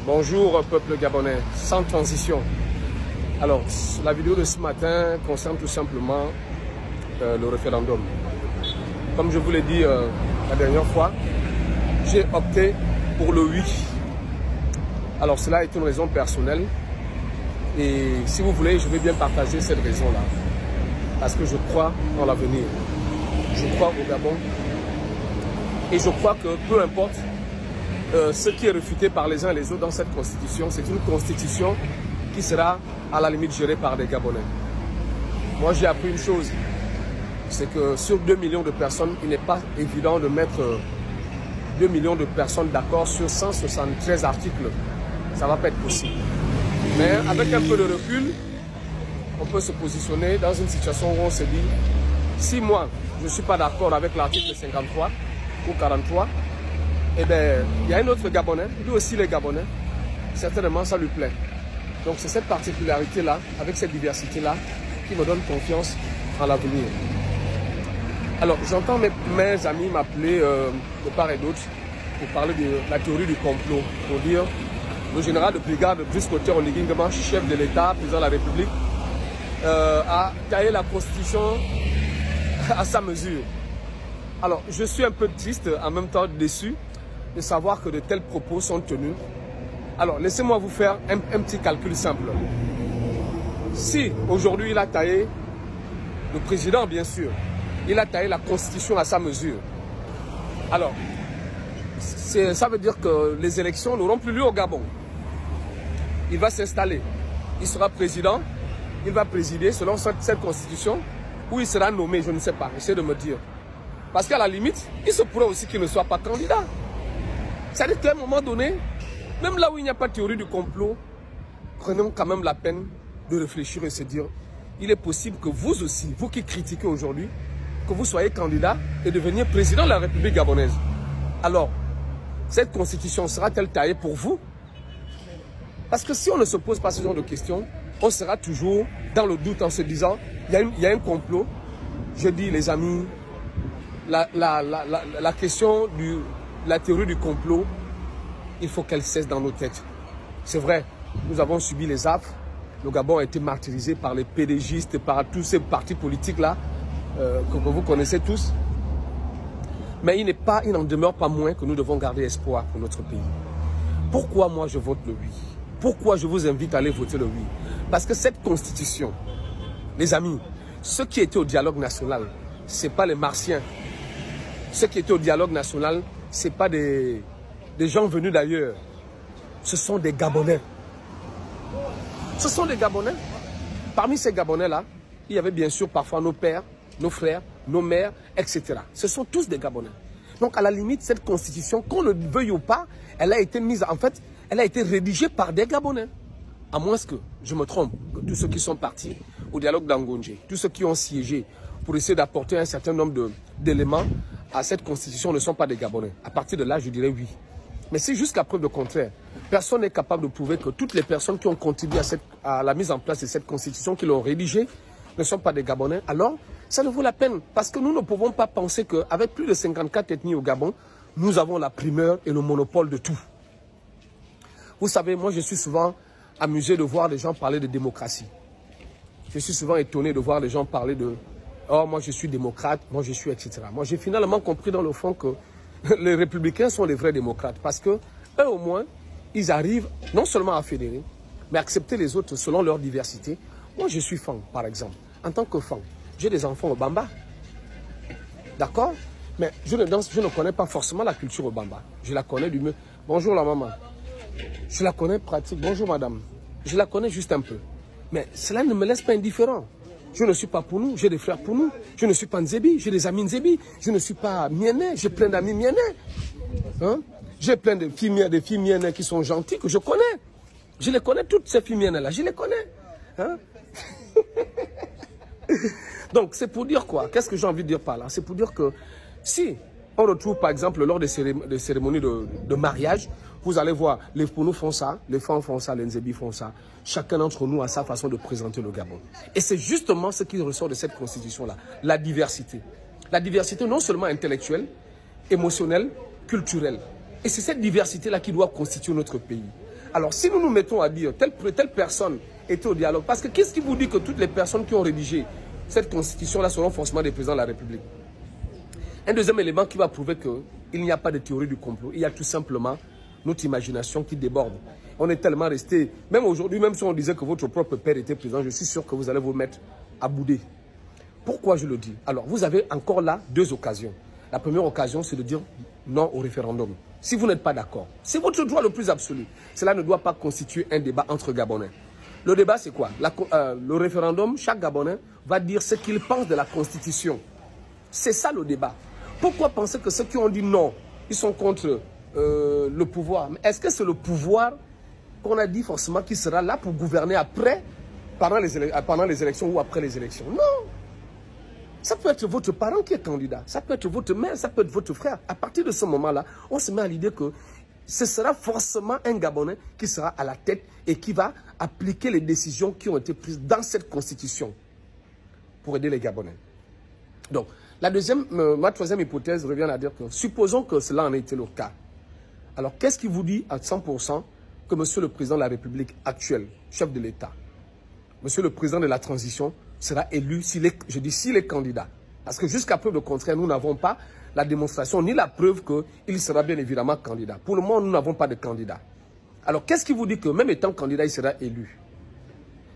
Bonjour peuple gabonais, sans transition. Alors, la vidéo de ce matin concerne tout simplement le référendum. Comme je vous l'ai dit la dernière fois, j'ai opté pour le oui. Alors, cela est une raison personnelle. Et si vous voulez, je vais bien partager cette raison-là. Parce que je crois en l'avenir. Je crois au Gabon. Et je crois que peu importe ce qui est réfuté par les uns et les autres dans cette constitution, c'est une constitution qui sera à la limite gérée par des Gabonais. Moi, j'ai appris une chose, c'est que sur 2 millions de personnes, il n'est pas évident de mettre 2 millions de personnes d'accord sur 173 articles. Ça ne va pas être possible. Mais avec un peu de recul, on peut se positionner dans une situation où on se dit, si moi, je ne suis pas d'accord avec l'article 53 ou 43, eh bien, il y a un autre Gabonais, lui aussi les Gabonais, certainement ça lui plaît. Donc c'est cette particularité-là, avec cette diversité-là, qui me donne confiance en l'avenir. Alors j'entends mes amis m'appeler de part et d'autre pour parler de la théorie du complot, pour dire le général de brigade Brice Clotaire Oligui-Nguema, chef de l'État, président de la République, a taillé la Constitution à sa mesure. Alors je suis un peu triste, en même temps déçu, de savoir que de tels propos sont tenus. Alors, laissez-moi vous faire un petit calcul simple. Si aujourd'hui il a taillé, le président bien sûr, il a taillé la Constitution à sa mesure. Alors, ça veut dire que les élections n'auront plus lieu au Gabon. Il va s'installer, il sera président, il va présider selon cette Constitution, ou il sera nommé, je ne sais pas, essayez de me dire. Parce qu'à la limite, il se pourrait aussi qu'il ne soit pas candidat. C'est-à-dire qu'à un moment donné, même là où il n'y a pas de théorie du complot, prenons quand même la peine de réfléchir et se dire, il est possible que vous aussi, vous qui critiquez aujourd'hui, que vous soyez candidat et devenir président de la République gabonaise. Alors, cette constitution sera-t-elle taillée pour vous? Parce que si on ne se pose pas ce genre de questions, on sera toujours dans le doute en se disant, il y a un complot. Je dis, les amis, la question la théorie du complot, il faut qu'elle cesse dans nos têtes. C'est vrai, nous avons subi les affres. Le Gabon a été martyrisé par les pédégistes, par tous ces partis politiques-là, que vous connaissez tous. Mais il n'en demeure pas moins que nous devons garder espoir pour notre pays. Pourquoi moi je vote le oui? Pourquoi je vous invite à aller voter le oui? Parce que cette constitution, les amis, ceux qui étaient au dialogue national, ce n'est pas les Martiens. Ceux qui étaient au dialogue national, ce n'est pas des gens venus d'ailleurs. Ce sont des Gabonais. Ce sont des Gabonais. Parmi ces Gabonais-là, il y avait bien sûr parfois nos pères, nos frères, nos mères, etc. Ce sont tous des Gabonais. Donc à la limite, cette constitution, qu'on le veuille ou pas, elle a été mise, en fait, elle a été rédigée par des Gabonais. À moins que je me trompe, que tous ceux qui sont partis au dialogue d'Angondjé, tous ceux qui ont siégé pour essayer d'apporter un certain nombre d'éléments à cette constitution ne sont pas des Gabonais. À partir de là, je dirais oui. Mais si jusqu'à preuve de contraire, personne n'est capable de prouver que toutes les personnes qui ont contribué à la mise en place de cette constitution, qui l'ont rédigée, ne sont pas des Gabonais, alors ça ne vaut la peine. Parce que nous ne pouvons pas penser qu'avec plus de 54 ethnies au Gabon, nous avons la primeur et le monopole de tout. Vous savez, moi je suis souvent amusé de voir les gens parler de démocratie. Je suis souvent étonné de voir les gens parler de « Oh, moi je suis démocrate, moi je suis etc. » Moi j'ai finalement compris dans le fond que les républicains sont les vrais démocrates. Parce que eux au moins, ils arrivent non seulement à fédérer, mais à accepter les autres selon leur diversité. Moi je suis Fang par exemple. En tant que Fang, j'ai des enfants au Bamba. D'accord? Mais je ne connais pas forcément la culture au Bamba. Je la connais du mieux. Bonjour la maman. Je la connais pratique. Bonjour madame. Je la connais juste un peu. Mais cela ne me laisse pas indifférent. Je ne suis pas pour nous, j'ai des frères pour nous. Je ne suis pas Nzébi, j'ai des amis Nzébi. Je ne suis pas Mienais, j'ai plein d'amis Mienais. Hein? J'ai plein de filles Mienais qui sont gentilles, que je connais. Je les connais, toutes ces filles Mienais-là, je les connais. Hein? Donc, c'est pour dire quoi? Qu'est-ce que j'ai envie de dire par là? C'est pour dire que si on retrouve, par exemple, lors des cérémonies de mariage, vous allez voir, les Pounou font ça, les Fang font ça, les Nzébi font ça. Chacun d'entre nous a sa façon de présenter le Gabon. Et c'est justement ce qui ressort de cette constitution-là, la diversité. La diversité non seulement intellectuelle, émotionnelle, culturelle. Et c'est cette diversité-là qui doit constituer notre pays. Alors, si nous nous mettons à dire telle personne était au dialogue, parce que qu'est-ce qui vous dit que toutes les personnes qui ont rédigé cette constitution-là seront forcément des présidents de la République? Un deuxième élément qui va prouver qu'il n'y a pas de théorie du complot, il y a tout simplement notre imagination qui déborde. On est tellement resté, même aujourd'hui, même si on disait que votre propre père était président, je suis sûr que vous allez vous mettre à bouder. Pourquoi je le dis? Alors, vous avez encore là deux occasions. La première occasion, c'est de dire non au référendum. Si vous n'êtes pas d'accord, c'est votre droit le plus absolu. Cela ne doit pas constituer un débat entre Gabonais. Le débat, c'est quoi? Le référendum, chaque Gabonais va dire ce qu'il pense de la Constitution. C'est ça le débat. Pourquoi penser que ceux qui ont dit non, ils sont contre le pouvoir? Mais est-ce que c'est le pouvoir qu'on a dit forcément qui sera là pour gouverner après, pendant les élections ou après les élections? Non. Ça peut être votre parent qui est candidat, ça peut être votre mère, ça peut être votre frère. À partir de ce moment-là, on se met à l'idée que ce sera forcément un Gabonais qui sera à la tête et qui va appliquer les décisions qui ont été prises dans cette constitution pour aider les Gabonais. Donc, ma troisième hypothèse revient à dire que, supposons que cela en ait été le cas. Alors, qu'est-ce qui vous dit à 100% que monsieur le président de la République actuel, chef de l'État, monsieur le président de la transition, sera élu s'il est candidat? Parce que jusqu'à preuve de contraire, nous n'avons pas la démonstration ni la preuve qu'il sera bien évidemment candidat. Pour le moment, nous n'avons pas de candidat. Alors, qu'est-ce qui vous dit que même étant candidat, il sera élu?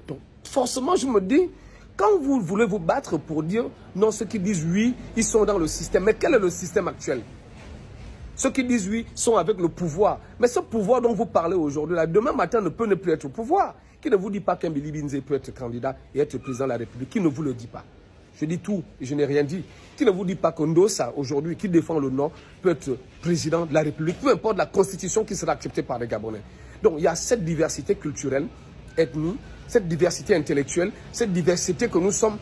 Donc, forcément, je me dis, quand vous voulez vous battre pour dire non, ceux qui disent oui, ils sont dans le système. Mais quel est le système actuel? Ceux qui disent oui sont avec le pouvoir. Mais ce pouvoir dont vous parlez aujourd'hui, demain matin, ne peut ne plus être au pouvoir. Qui ne vous dit pas qu'un Billy Binze peut être candidat et être président de la République? Qui ne vous le dit pas? Je dis tout et je n'ai rien dit. Qui ne vous dit pas qu'Ondosa, aujourd'hui, qui défend le non, peut être président de la République, peu importe la constitution qui sera acceptée par les Gabonais. Donc il y a cette diversité culturelle, ethnique, cette diversité intellectuelle, cette diversité que nous sommes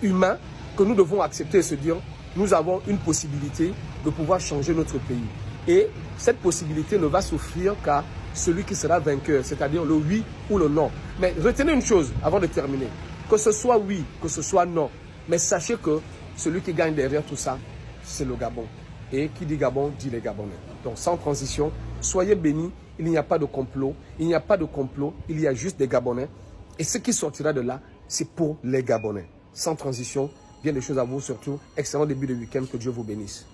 humains, que nous devons accepter et se dire, nous avons une possibilité de pouvoir changer notre pays. Et cette possibilité ne va s'offrir qu'à celui qui sera vainqueur, c'est-à-dire le oui ou le non. Mais retenez une chose avant de terminer, que ce soit oui, que ce soit non, mais sachez que celui qui gagne derrière tout ça, c'est le Gabon. Et qui dit Gabon, dit les Gabonais. Donc sans transition, soyez bénis, il n'y a pas de complot, il n'y a pas de complot, il y a juste des Gabonais. Et ce qui sortira de là, c'est pour les Gabonais. Sans transition, bien des choses à vous surtout. Excellent début de week-end, que Dieu vous bénisse.